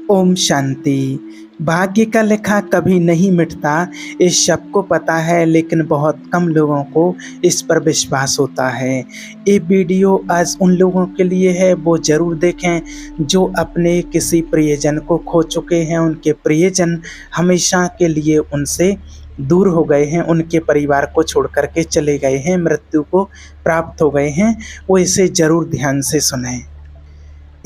ओम शांति। भाग्य का लेखा कभी नहीं मिटता, इस सबको पता है, लेकिन बहुत कम लोगों को इस पर विश्वास होता है। ये वीडियो आज उन लोगों के लिए है, वो ज़रूर देखें जो अपने किसी प्रियजन को खो चुके हैं। उनके प्रियजन हमेशा के लिए उनसे दूर हो गए हैं, उनके परिवार को छोड़ कर के चले गए हैं, मृत्यु को प्राप्त हो गए हैं। वो इसे ज़रूर ध्यान से सुनें।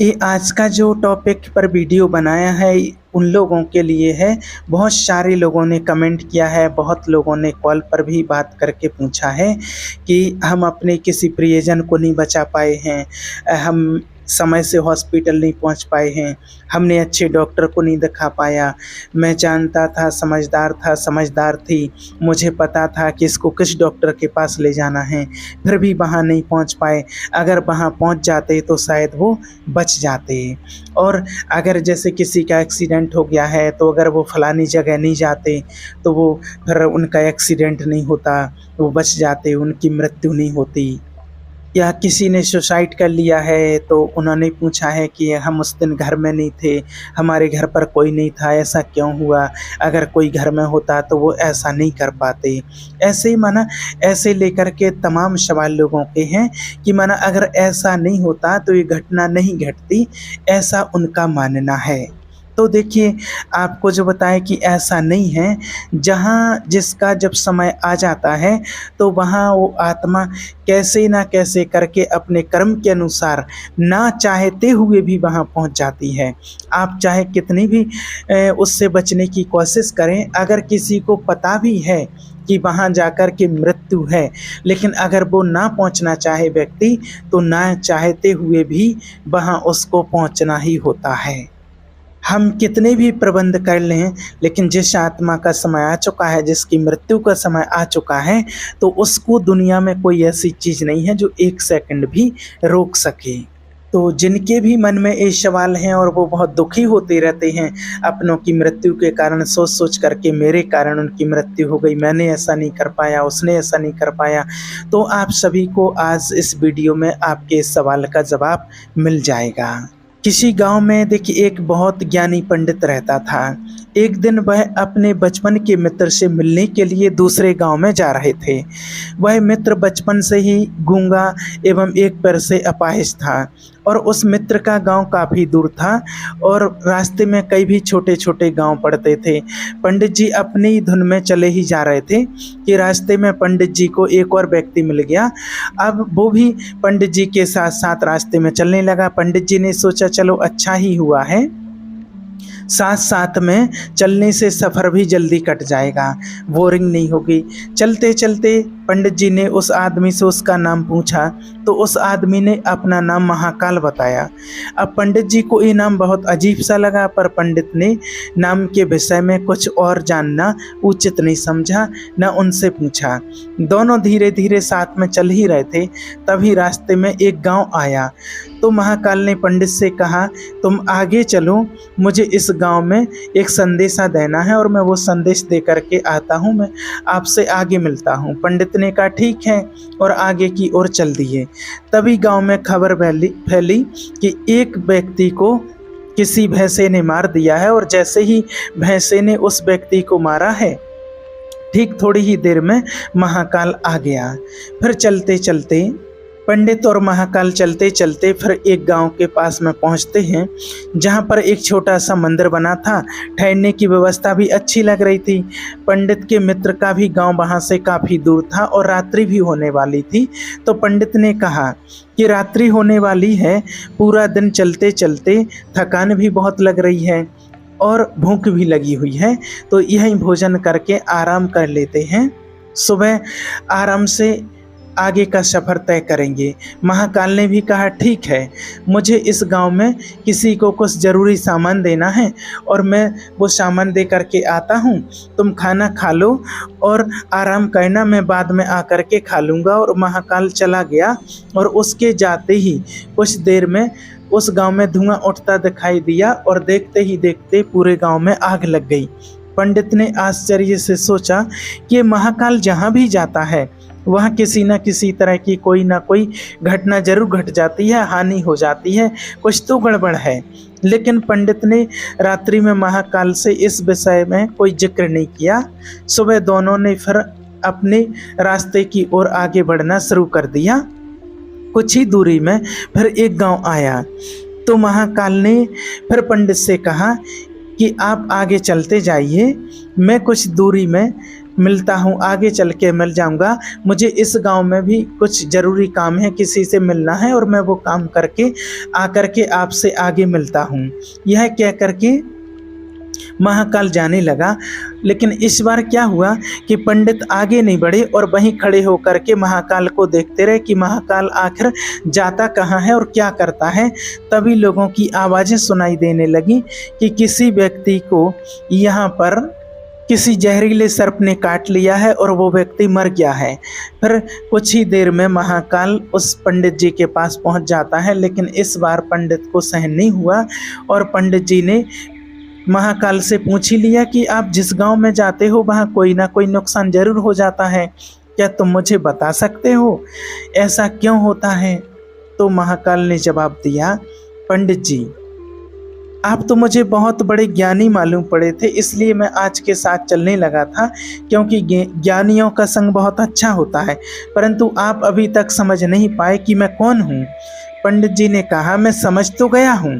ये आज का जो टॉपिक पर वीडियो बनाया है उन लोगों के लिए है। बहुत सारे लोगों ने कमेंट किया है, बहुत लोगों ने कॉल पर भी बात करके पूछा है कि हम अपने किसी प्रियजन को नहीं बचा पाए हैं, हम समय से हॉस्पिटल नहीं पहुंच पाए हैं, हमने अच्छे डॉक्टर को नहीं दिखा पाया। मैं जानता था, समझदार थी, मुझे पता था कि इसको किस डॉक्टर के पास ले जाना है, फिर भी वहाँ नहीं पहुंच पाए। अगर वहाँ पहुंच जाते तो शायद वो बच जाते। और अगर जैसे किसी का एक्सीडेंट हो गया है तो अगर वो फलानी जगह नहीं जाते तो वो फिर उनका एक्सीडेंट नहीं होता, वो बच जाते, उनकी मृत्यु नहीं होती। या किसी ने सुसाइड कर लिया है तो उन्होंने पूछा है कि हम उस दिन घर में नहीं थे, हमारे घर पर कोई नहीं था, ऐसा क्यों हुआ? अगर कोई घर में होता तो वो ऐसा नहीं कर पाते। ऐसे ही माना ऐसे लेकर के तमाम सवाल लोगों के हैं कि माना अगर ऐसा नहीं होता तो ये घटना नहीं घटती, ऐसा उनका मानना है। तो देखिए, आपको जो बताएं कि ऐसा नहीं है। जहाँ जिसका जब समय आ जाता है तो वहाँ वो आत्मा कैसे ना कैसे करके अपने कर्म के अनुसार ना चाहते हुए भी वहाँ पहुँच जाती है। आप चाहे कितनी भी उससे बचने की कोशिश करें, अगर किसी को पता भी है कि वहाँ जाकर के मृत्यु है, लेकिन अगर वो ना पहुँचना चाहे व्यक्ति, तो ना चाहते हुए भी वहाँ उसको पहुँचना ही होता है। हम कितने भी प्रबंध कर लें, लेकिन जिस आत्मा का समय आ चुका है, जिसकी मृत्यु का समय आ चुका है, तो उसको दुनिया में कोई ऐसी चीज़ नहीं है जो एक सेकंड भी रोक सके। तो जिनके भी मन में ये सवाल हैं और वो बहुत दुखी होते रहते हैं अपनों की मृत्यु के कारण, सोच सोच करके मेरे कारण उनकी मृत्यु हो गई, मैंने ऐसा नहीं कर पाया, उसने ऐसा नहीं कर पाया, तो आप सभी को आज इस वीडियो में आपके इस सवाल का जवाब मिल जाएगा। किसी गांव में देखिए एक बहुत ज्ञानी पंडित रहता था। एक दिन वह अपने बचपन के मित्र से मिलने के लिए दूसरे गांव में जा रहे थे। वह मित्र बचपन से ही गूंगा एवं एक पैर से अपाहिज था और उस मित्र का गांव काफ़ी दूर था और रास्ते में कई भी छोटे छोटे गांव पड़ते थे। पंडित जी अपनी ही धुन में चले ही जा रहे थे कि रास्ते में पंडित जी को एक और व्यक्ति मिल गया। अब वो भी पंडित जी के साथ साथ रास्ते में चलने लगा। पंडित जी ने सोचा चलो अच्छा ही हुआ है, साथ साथ में चलने से सफ़र भी जल्दी कट जाएगा, बोरिंग नहीं होगी। चलते चलते पंडित जी ने उस आदमी से उसका नाम पूछा तो उस आदमी ने अपना नाम महाकाल बताया। अब पंडित जी को ये नाम बहुत अजीब सा लगा, पर पंडित ने नाम के विषय में कुछ और जानना उचित नहीं समझा, न उनसे पूछा। दोनों धीरे धीरे साथ में चल ही रहे थे, तभी रास्ते में एक गांव आया। तो महाकाल ने पंडित से कहा तुम आगे चलो, मुझे इस गांव में एक संदेशा देना है और मैं वो संदेश दे करके आता हूँ, मैं आपसे आगे मिलता हूँ। पंडित ने कहा ठीक है और आगे की ओर चल दिए। तभी गांव में खबर फैली कि एक व्यक्ति को किसी भैंसे ने मार दिया है और जैसे ही भैंसे ने उस व्यक्ति को मारा है, ठीक थोड़ी ही देर में महाकाल आ गया। फिर चलते चलते पंडित और महाकाल चलते चलते फिर एक गांव के पास में पहुंचते हैं, जहां पर एक छोटा सा मंदिर बना था। ठहरने की व्यवस्था भी अच्छी लग रही थी। पंडित के मित्र का भी गांव वहां से काफ़ी दूर था और रात्रि भी होने वाली थी। तो पंडित ने कहा कि रात्रि होने वाली है, पूरा दिन चलते चलते थकान भी बहुत लग रही है और भूख भी लगी हुई है, तो यहीं भोजन करके आराम कर लेते हैं, सुबह आराम से आगे का सफ़र तय करेंगे। महाकाल ने भी कहा ठीक है, मुझे इस गांव में किसी को कुछ ज़रूरी सामान देना है और मैं वो सामान दे करके आता हूँ, तुम खाना खा लो और आराम करना, मैं बाद में आकर के खा लूँगा। और महाकाल चला गया और उसके जाते ही कुछ देर में उस गांव में धुआं उठता दिखाई दिया और देखते ही देखते पूरे गांव में आग लग गई। पंडित ने आश्चर्य से सोचा कि महाकाल जहाँ भी जाता है वहाँ किसी न किसी तरह की कोई ना कोई घटना जरूर घट जाती है, हानि हो जाती है, कुछ तो गड़बड़ है। लेकिन पंडित ने रात्रि में महाकाल से इस विषय में कोई जिक्र नहीं किया। सुबह दोनों ने फिर अपने रास्ते की ओर आगे बढ़ना शुरू कर दिया। कुछ ही दूरी में फिर एक गांव आया तो महाकाल ने फिर पंडित से कहा कि आप आगे चलते जाइए, मैं कुछ दूरी में मिलता हूँ, आगे चल के मिल जाऊँगा। मुझे इस गांव में भी कुछ ज़रूरी काम है, किसी से मिलना है और मैं वो काम करके आकर के आपसे आगे मिलता हूँ। यह कह करके महाकाल जाने लगा। लेकिन इस बार क्या हुआ कि पंडित आगे नहीं बढ़े और वहीं खड़े होकर के महाकाल को देखते रहे कि महाकाल आखिर जाता कहाँ है और क्या करता है। तभी लोगों की आवाज़ें सुनाई देने लगी कि किसी व्यक्ति को यहाँ पर किसी जहरीले सर्प ने काट लिया है और वो व्यक्ति मर गया है। फिर कुछ ही देर में महाकाल उस पंडित जी के पास पहुंच जाता है। लेकिन इस बार पंडित को सहन नहीं हुआ और पंडित जी ने महाकाल से पूछ ही लिया कि आप जिस गांव में जाते हो वहाँ कोई ना कोई नुकसान जरूर हो जाता है, क्या तुम मुझे बता सकते हो ऐसा क्यों होता है? तो महाकाल ने जवाब दिया, पंडित जी आप तो मुझे बहुत बड़े ज्ञानी मालूम पड़े थे, इसलिए मैं आज के साथ चलने लगा था, क्योंकि ज्ञानियों का संग बहुत अच्छा होता है। परंतु आप अभी तक समझ नहीं पाए कि मैं कौन हूँ। पंडित जी ने कहा, मैं समझ तो गया हूँ,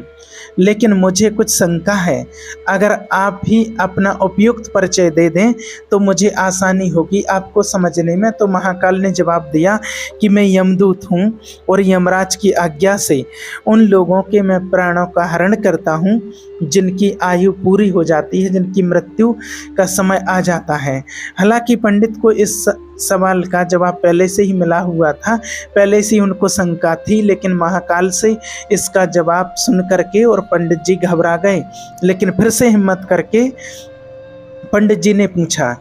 लेकिन मुझे कुछ शंका है। अगर आप ही अपना उपयुक्त परिचय दे दें तो मुझे आसानी होगी आपको समझने में। तो महाकाल ने जवाब दिया कि मैं यमदूत हूँ और यमराज की आज्ञा से उन लोगों के मैं प्राणों का हरण करता हूँ जिनकी आयु पूरी हो जाती है, जिनकी मृत्यु का समय आ जाता है। हालांकि पंडित को इस सवाल का जवाब पहले से ही मिला हुआ था, पहले से ही उनको शंका थी, लेकिन महाकाल से इसका जवाब सुन करके और पंडित जी घबरा गए। लेकिन फिर से हिम्मत करके पंडित जी ने पूछा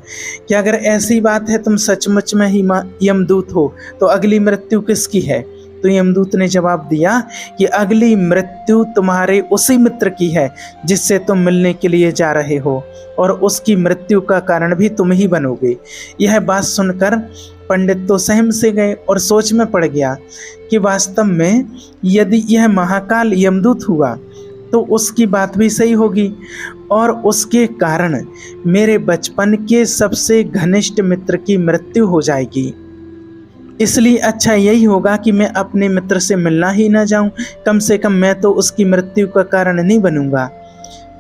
कि अगर ऐसी बात है तुम सचमुच में ही यमदूत हो तो अगली मृत्यु किसकी है? तो यमदूत ने जवाब दिया कि अगली मृत्यु तुम्हारे उसी मित्र की है जिससे तुम मिलने के लिए जा रहे हो, और उसकी मृत्यु का कारण भी तुम ही बनोगे। यह बात सुनकर पंडित तो सहम से गए और सोच में पड़ गया कि वास्तव में यदि यह महाकाल यमदूत हुआ तो उसकी बात भी सही होगी और उसके कारण मेरे बचपन के सबसे घनिष्ठ मित्र की मृत्यु हो जाएगी। इसलिए अच्छा यही होगा कि मैं अपने मित्र से मिलना ही ना जाऊं, कम से कम मैं तो उसकी मृत्यु का कारण नहीं बनूंगा।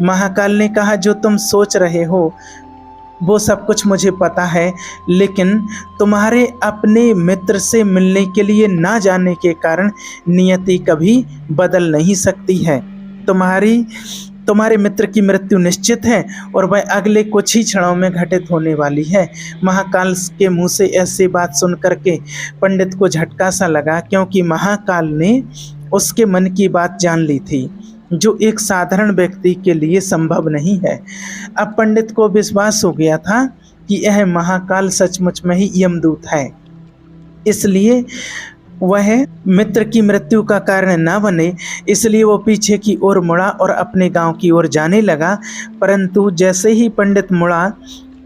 महाकाल ने कहा, जो तुम सोच रहे हो वो सब कुछ मुझे पता है, लेकिन तुम्हारे अपने मित्र से मिलने के लिए ना जाने के कारण नियति कभी बदल नहीं सकती है। तुम्हारे मित्र की मृत्यु निश्चित है और वह अगले कुछ ही क्षणों में घटित होने वाली है। महाकाल के मुंह से ऐसी बात सुन करके पंडित को झटका सा लगा, क्योंकि महाकाल ने उसके मन की बात जान ली थी, जो एक साधारण व्यक्ति के लिए संभव नहीं है। अब पंडित को विश्वास हो गया था कि यह महाकाल सचमुच में ही यमदूत है, इसलिए वह मित्र की मृत्यु का कारण ना बने, इसलिए वो पीछे की ओर मुड़ा और अपने गांव की ओर जाने लगा। परंतु जैसे ही पंडित मुड़ा,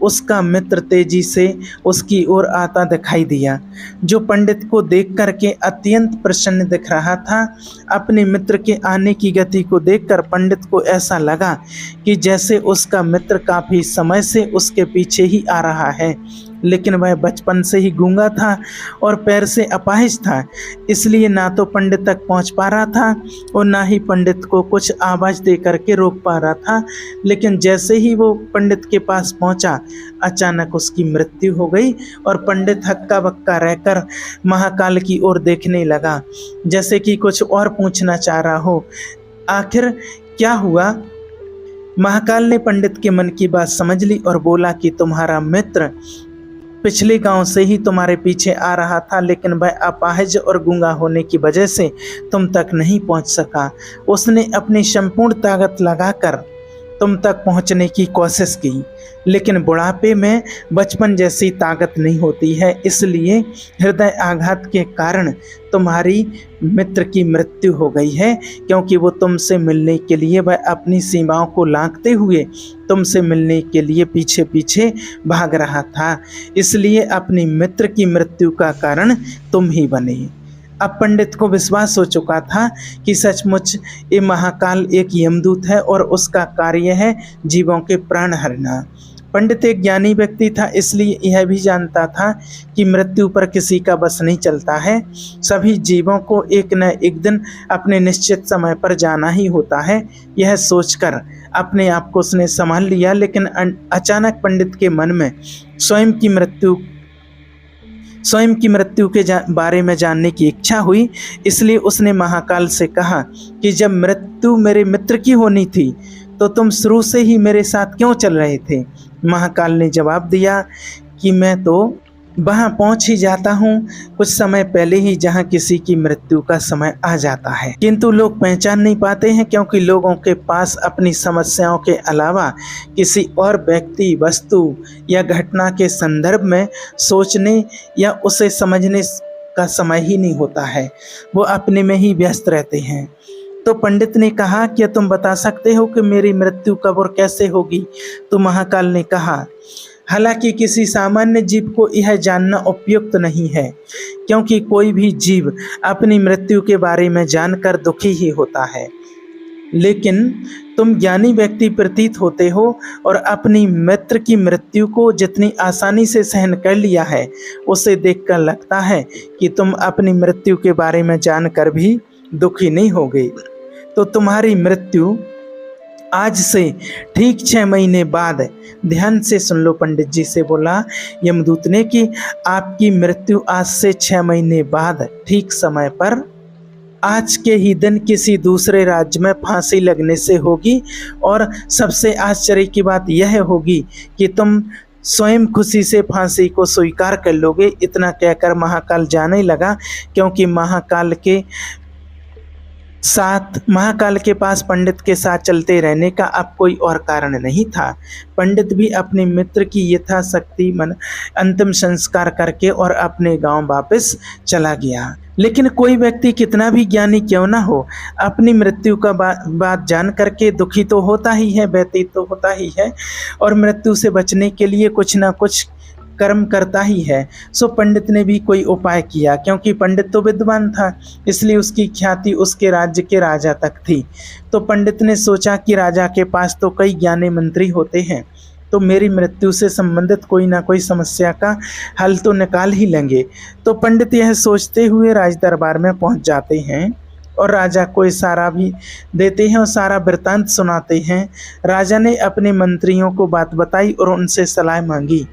उसका मित्र तेजी से उसकी ओर आता दिखाई दिया, जो पंडित को देख करके अत्यंत प्रसन्न दिख रहा था। अपने मित्र के आने की गति को देखकर पंडित को ऐसा लगा कि जैसे उसका मित्र काफ़ी समय से उसके पीछे ही आ रहा है, लेकिन वह बचपन से ही गूंगा था और पैर से अपाहिज था, इसलिए ना तो पंडित तक पहुंच पा रहा था और ना ही पंडित को कुछ आवाज़ दे करके रोक पा रहा था। लेकिन जैसे ही वो पंडित के पास पहुंचा, अचानक उसकी मृत्यु हो गई और पंडित हक्का बक्का रहकर महाकाल की ओर देखने लगा, जैसे कि कुछ और पूछना चाह रहा हो। आखिर क्या हुआ? महाकाल ने पंडित के मन की बात समझ ली और बोला कि तुम्हारा मित्र पिछले गांव से ही तुम्हारे पीछे आ रहा था, लेकिन वह अपाहिज और गूंगा होने की वजह से तुम तक नहीं पहुंच सका। उसने अपनी संपूर्ण ताकत लगाकर तुम तक पहुंचने की कोशिश की, लेकिन बुढ़ापे में बचपन जैसी ताकत नहीं होती है, इसलिए हृदय आघात के कारण तुम्हारी मित्र की मृत्यु हो गई है, क्योंकि वो तुमसे मिलने के लिए वह अपनी सीमाओं को लांघते हुए तुमसे मिलने के लिए पीछे पीछे भाग रहा था, इसलिए अपनी मित्र की मृत्यु का कारण तुम ही बने। अब पंडित को विश्वास हो चुका था कि सचमुच ये महाकाल एक यमदूत है और उसका कार्य है जीवों के प्राण हरना। पंडित एक ज्ञानी व्यक्ति था, इसलिए यह भी जानता था कि मृत्यु पर किसी का बस नहीं चलता है। सभी जीवों को एक न एक दिन अपने निश्चित समय पर जाना ही होता है। यह सोचकर अपने आप को उसने संभाल लिया, लेकिन अचानक पंडित के मन में स्वयं की मृत्यु के बारे में जानने की इच्छा हुई। इसलिए उसने महाकाल से कहा कि जब मृत्यु मेरे मित्र की होनी थी तो तुम शुरू से ही मेरे साथ क्यों चल रहे थे। महाकाल ने जवाब दिया कि मैं तो वहां पहुंच ही जाता हूं कुछ समय पहले ही जहां किसी की मृत्यु का समय आ जाता है, किंतु लोग पहचान नहीं पाते हैं, क्योंकि लोगों के पास अपनी समस्याओं के अलावा किसी और व्यक्ति, वस्तु या घटना के संदर्भ में सोचने या उसे समझने का समय ही नहीं होता है। वो अपने में ही व्यस्त रहते हैं। तो पंडित ने कहा, क्या तुम बता सकते हो कि मेरी मृत्यु कब और कैसे होगी। तो महाकाल ने कहा, हालांकि किसी सामान्य जीव को यह जानना उपयुक्त नहीं है, क्योंकि कोई भी जीव अपनी मृत्यु के बारे में जानकर दुखी ही होता है, लेकिन तुम ज्ञानी व्यक्ति प्रतीत होते हो और अपनी मित्र की मृत्यु को जितनी आसानी से सहन कर लिया है, उसे देखकर लगता है कि तुम अपनी मृत्यु के बारे में जानकर भी दुखी नहीं होगे। तो तुम्हारी मृत्यु आज से ठीक 6 महीने बाद, ध्यान से सुन लो, पंडित जी से बोला यमदूत ने कि आपकी मृत्यु आज से 6 महीने बाद ठीक समय पर आज के ही दिन किसी दूसरे राज्य में फांसी लगने से होगी। और सबसे आश्चर्य की बात यह होगी कि तुम स्वयं खुशी से फांसी को स्वीकार कर लोगे। इतना कहकर महाकाल जाने लगा, क्योंकि महाकाल के पास पंडित के साथ चलते रहने का अब कोई और कारण नहीं था। पंडित भी अपने मित्र की यथाशक्ति अंतिम संस्कार करके और अपने गांव वापस चला गया। लेकिन कोई व्यक्ति कितना भी ज्ञानी क्यों ना हो, अपनी मृत्यु का बात जान करके दुखी तो होता ही है, व्यतीत तो होता ही है, और मृत्यु से बचने के लिए कुछ ना कुछ कर्म करता ही है। सो पंडित ने भी कोई उपाय किया, क्योंकि पंडित तो विद्वान था, इसलिए उसकी ख्याति उसके राज्य के राजा तक थी। तो पंडित ने सोचा कि राजा के पास तो कई ज्ञानी मंत्री होते हैं, तो मेरी मृत्यु से संबंधित कोई ना कोई समस्या का हल तो निकाल ही लेंगे। तो पंडित यह सोचते हुए राज दरबार में पहुंच जाते हैं और राजा को इशारा भी देते हैं और सारा वृत्तांत सुनाते हैं। राजा ने अपने मंत्रियों को बात बताई और उनसे सलाह मांगी।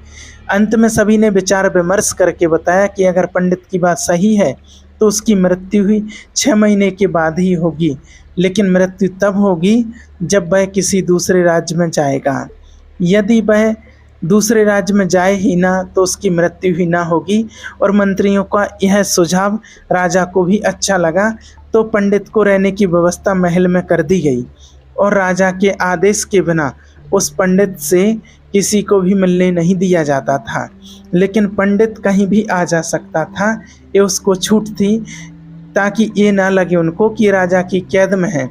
अंत में सभी ने विचार विमर्श करके बताया कि अगर पंडित की बात सही है तो उसकी मृत्यु ही 6 महीने के बाद ही होगी, लेकिन मृत्यु तब होगी जब वह किसी दूसरे राज्य में जाएगा। यदि वह दूसरे राज्य में जाए ही ना तो उसकी मृत्यु ही ना होगी। और मंत्रियों का यह सुझाव राजा को भी अच्छा लगा, तो पंडित को रहने की व्यवस्था महल में कर दी गई और राजा के आदेश के बिना उस पंडित से किसी को भी मिलने नहीं दिया जाता था। लेकिन पंडित कहीं भी आ जा सकता था, ये उसको छूट थी, ताकि ये ना लगे उनको कि राजा की कैद में है।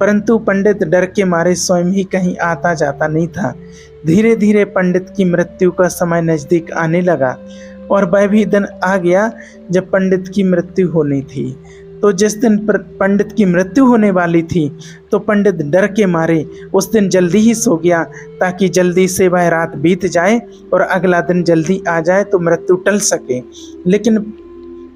परंतु पंडित डर के मारे स्वयं ही कहीं आता जाता नहीं था। धीरे धीरे पंडित की मृत्यु का समय नज़दीक आने लगा और वह भी दिन आ गया जब पंडित की मृत्यु होनी थी। तो जिस दिन पंडित की मृत्यु होने वाली थी, तो पंडित डर के मारे उस दिन जल्दी ही सो गया, ताकि जल्दी से वह रात बीत जाए और अगला दिन जल्दी आ जाए तो मृत्यु टल सके। लेकिन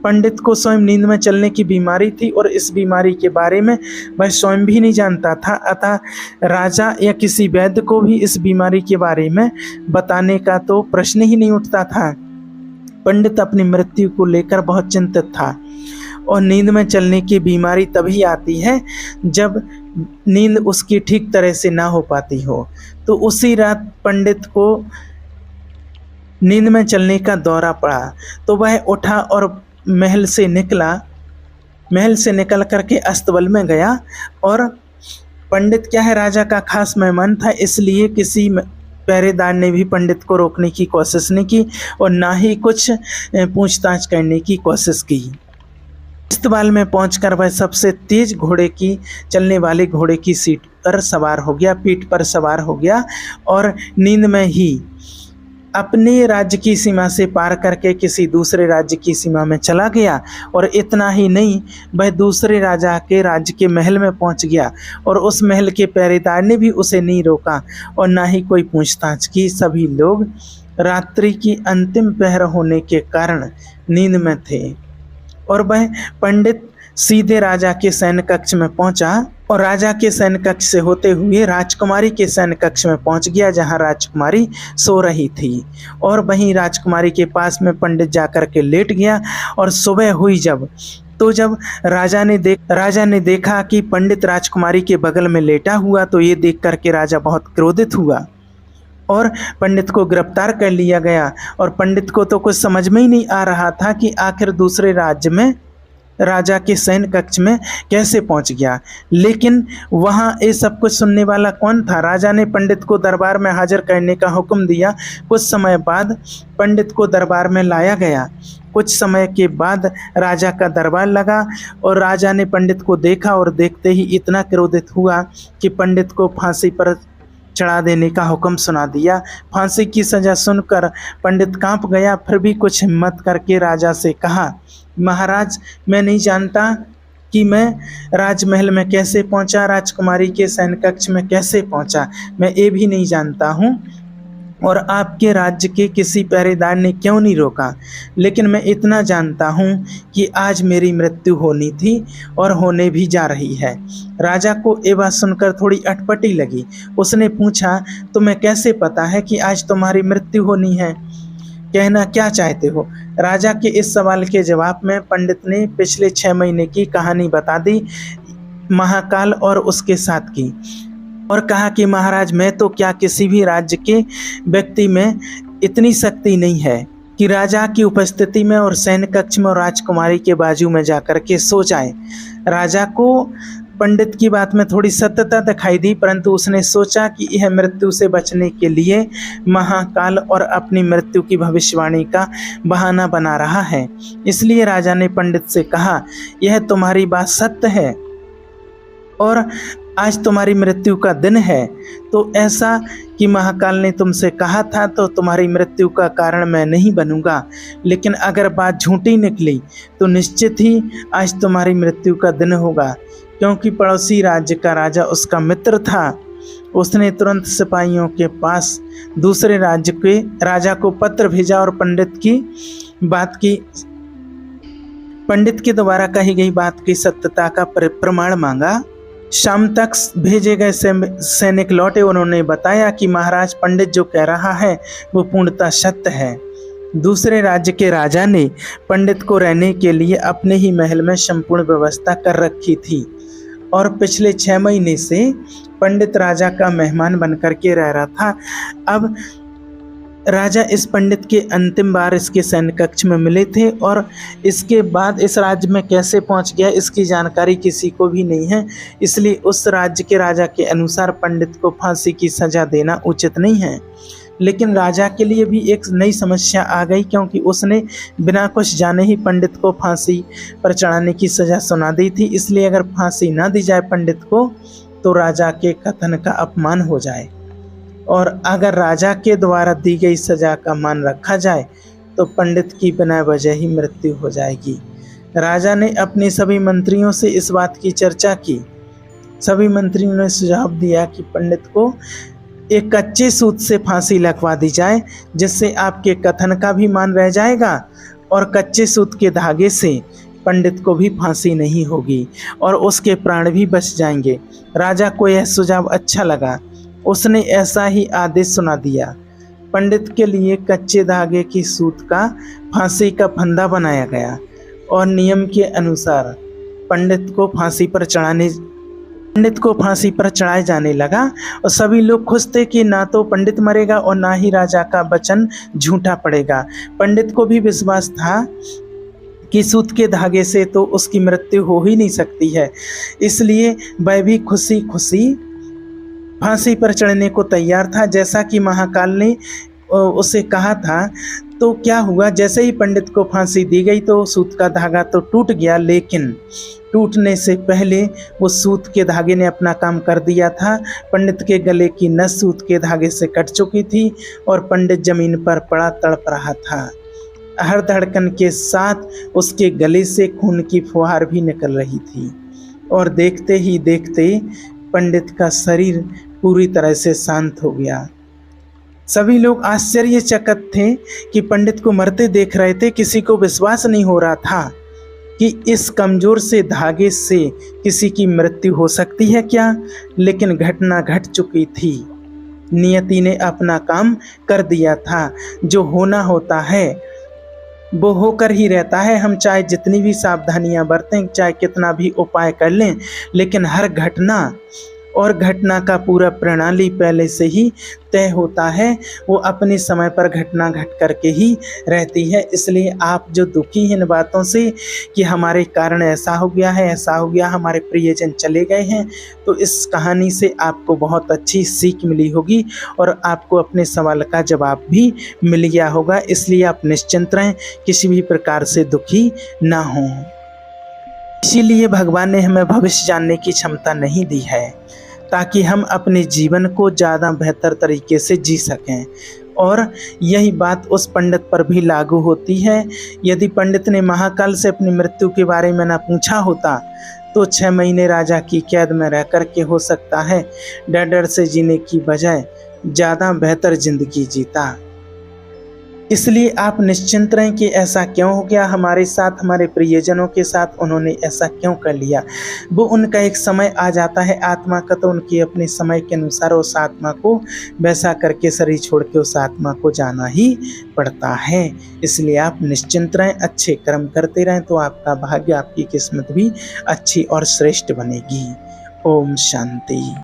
पंडित को स्वयं नींद में चलने की बीमारी थी और इस बीमारी के बारे में वह स्वयं भी नहीं जानता था, अतः राजा या किसी वैद्य को भी इस बीमारी के बारे में बताने का तो प्रश्न ही नहीं उठता था। पंडित अपनी मृत्यु को लेकर बहुत चिंतित था। और नींद में चलने की बीमारी तभी आती है जब नींद उसकी ठीक तरह से ना हो पाती हो। तो उसी रात पंडित को नींद में चलने का दौरा पड़ा, तो वह उठा और महल से निकल करके अस्तबल में गया और पंडित क्या है, राजा का खास मेहमान था, इसलिए किसी पहरेदार ने भी पंडित को रोकने की कोशिश नहीं की और ना ही कुछ पूछताछ करने की कोशिश की। इस्तबाल में पहुंचकर वह सबसे तेज घोड़े की चलने वाले घोड़े की सीट पर सवार हो गया, पीठ पर सवार हो गया और नींद में ही अपने राज्य की सीमा से पार करके किसी दूसरे राज्य की सीमा में चला गया। और इतना ही नहीं, वह दूसरे राजा के राज्य के महल में पहुंच गया और उस महल के पहरेदार ने भी उसे नहीं रोका और ना ही कोई पूछताछ की। सभी लोग रात्रि की अंतिम पहर होने के कारण नींद में थे और वह पंडित सीधे राजा के सैन्य कक्ष में पहुंचा और राजा के सैन्य कक्ष से होते हुए राजकुमारी के सैन्य कक्ष में पहुंच गया, जहां राजकुमारी सो रही थी। और वहीं राजकुमारी के पास में पंडित जाकर के लेट गया और सुबह हुई जब राजा ने देखा कि पंडित राजकुमारी के बगल में लेटा हुआ, तो ये देख करके राजा बहुत क्रोधित हुआ और पंडित को गिरफ्तार कर लिया गया। और पंडित को तो कुछ समझ में ही नहीं आ रहा था कि आखिर दूसरे राज्य में राजा के सैन्य कक्ष में कैसे पहुंच गया। लेकिन वहां ये सब कुछ सुनने वाला कौन था। राजा ने पंडित को दरबार में हाजिर करने का हुक्म दिया। कुछ समय बाद पंडित को दरबार में लाया गया। कुछ समय के बाद राजा का दरबार लगा और राजा ने पंडित को देखा और देखते ही इतना क्रोधित हुआ कि पंडित को फांसी पर चढ़ा देने का हुक्म सुना दिया। फांसी की सजा सुनकर पंडित कांप गया, फिर भी कुछ हिम्मत करके राजा से कहा, महाराज, मैं नहीं जानता कि मैं राजमहल में कैसे पहुंचा, राजकुमारी के सैन्य कक्ष में कैसे पहुंचा, मैं ये भी नहीं जानता हूं और आपके राज्य के किसी पहरेदार ने क्यों नहीं रोका। लेकिन मैं इतना जानता हूं कि आज मेरी मृत्यु होनी थी और होने भी जा रही है। राजा को ये बात सुनकर थोड़ी अटपटी लगी। उसने पूछा, तुम्हें कैसे पता है कि आज तुम्हारी मृत्यु होनी है, कहना क्या चाहते हो। राजा के इस सवाल के जवाब में पंडित ने पिछले 6 महीने की कहानी बता दी, महाकाल और उसके साथ की, और कहा कि महाराज, मैं तो क्या, किसी भी राज्य के व्यक्ति में इतनी शक्ति नहीं है कि राजा की उपस्थिति में और सैन्य कक्ष में और राजकुमारी के बाजू में जाकर के सो जाए। राजा को पंडित की बात में थोड़ी सत्यता दिखाई दी, परंतु उसने सोचा कि यह मृत्यु से बचने के लिए महाकाल और अपनी मृत्यु की भविष्यवाणी का बहाना बना रहा है। इसलिए राजा ने पंडित से कहा, यह तुम्हारी बात सत्य है और आज तुम्हारी मृत्यु का दिन है, तो ऐसा कि महाकाल ने तुमसे कहा था तो तुम्हारी मृत्यु का कारण मैं नहीं बनूंगा। लेकिन अगर बात झूठी निकली तो निश्चित ही आज तुम्हारी मृत्यु का दिन होगा, क्योंकि पड़ोसी राज्य का राजा उसका मित्र था। उसने तुरंत सिपाहियों के पास दूसरे राज्य के राजा को पत्र भेजा और पंडित की द्वारा कही गई बात की सत्यता का प्रमाण मांगा। शाम तक भेजे गए सैनिक लौटे। उन्होंने बताया कि महाराज, पंडित जो कह रहा है वो पूर्णतः सत्य है। दूसरे राज्य के राजा ने पंडित को रहने के लिए अपने ही महल में संपूर्ण व्यवस्था कर रखी थी और पिछले 6 महीने से पंडित राजा का मेहमान बनकर के रह रहा था। अब राजा इस पंडित के अंतिम बार इसके सैन्य कक्ष में मिले थे और इसके बाद इस राज्य में कैसे पहुंच गया इसकी जानकारी किसी को भी नहीं है। इसलिए उस राज्य के राजा के अनुसार पंडित को फांसी की सजा देना उचित नहीं है। लेकिन राजा के लिए भी एक नई समस्या आ गई, क्योंकि उसने बिना कुछ जाने ही पंडित को फांसी पर चढ़ाने की सजा सुना दी थी। इसलिए अगर फांसी ना दी जाए पंडित को तो राजा के कथन का अपमान हो जाए, और अगर राजा के द्वारा दी गई सजा का मान रखा जाए तो पंडित की बिना वजह ही मृत्यु हो जाएगी। राजा ने अपने सभी मंत्रियों से इस बात की चर्चा की। सभी मंत्रियों ने सुझाव दिया कि पंडित को एक कच्चे सूत से फांसी लगवा दी जाए, जिससे आपके कथन का भी मान रह जाएगा और कच्चे सूत के धागे से पंडित को भी फांसी नहीं होगी और उसके प्राण भी बच जाएंगे। राजा को यह सुझाव अच्छा लगा। उसने ऐसा ही आदेश सुना दिया। पंडित के लिए कच्चे धागे की सूत का फांसी का फंदा बनाया गया और नियम के अनुसार पंडित को फांसी पर चढ़ाए जाने लगा। और सभी लोग खुश थे कि ना तो पंडित मरेगा और ना ही राजा का वचन झूठा पड़ेगा। पंडित को भी विश्वास था कि सूत के धागे से तो उसकी मृत्यु हो ही नहीं सकती है। इसलिए वह भी खुशी खुशी फांसी पर चढ़ने को तैयार था। जैसा कि महाकाल ने उसे कहा था, तो क्या हुआ, जैसे ही पंडित को फांसी दी गई तो सूत का धागा तो टूट गया, लेकिन टूटने से पहले वो सूत के धागे ने अपना काम कर दिया था। पंडित के गले की नस सूत के धागे से कट चुकी थी और पंडित जमीन पर पड़ा तड़प रहा था। हर धड़कन के साथ उसके गले से खून की फुहार भी निकल रही थी और देखते ही देखते पंडित का शरीर पूरी तरह से शांत हो गया। सभी लोग आश्चर्यचकित थे कि पंडित को मरते देख रहे थे। किसी को विश्वास नहीं हो रहा था कि इस कमजोर से धागे से किसी की मृत्यु हो सकती है क्या, लेकिन घटना घट चुकी थी। नियति ने अपना काम कर दिया था। जो होना होता है वो होकर ही रहता है। हम चाहे जितनी भी सावधानियां बरतें, चाहे कितना भी उपाय कर लें, लेकिन हर घटना और घटना का पूरा प्रणाली पहले से ही तय होता है। वो अपने समय पर घटना घट करके ही रहती है। इसलिए आप जो दुखी हैं इन बातों से कि हमारे कारण ऐसा हो गया है, ऐसा हो गया, हमारे प्रियजन चले गए हैं, तो इस कहानी से आपको बहुत अच्छी सीख मिली होगी और आपको अपने सवाल का जवाब भी मिल गया होगा। इसलिए आप निश्चिंत रहें, किसी भी प्रकार से दुखी ना हों। इसीलिए भगवान ने हमें भविष्य जानने की क्षमता नहीं दी है, ताकि हम अपने जीवन को ज़्यादा बेहतर तरीके से जी सकें। और यही बात उस पंडित पर भी लागू होती है। यदि पंडित ने महाकाल से अपनी मृत्यु के बारे में ना पूछा होता तो 6 महीने राजा की कैद में रह कर के हो सकता है डर डर से जीने की बजाय ज़्यादा बेहतर जिंदगी जीता। इसलिए आप निश्चिंत रहें कि ऐसा क्यों हो गया हमारे साथ, हमारे प्रियजनों के साथ, उन्होंने ऐसा क्यों कर लिया। वो उनका एक समय आ जाता है आत्मा का, तो उनके अपने समय के अनुसार उस आत्मा को वैसा करके शरीर छोड़ के उस आत्मा को जाना ही पड़ता है। इसलिए आप निश्चिंत रहें, अच्छे कर्म करते रहें तो आपका भाग्य, आपकी किस्मत भी अच्छी और श्रेष्ठ बनेगी। ओम शांति।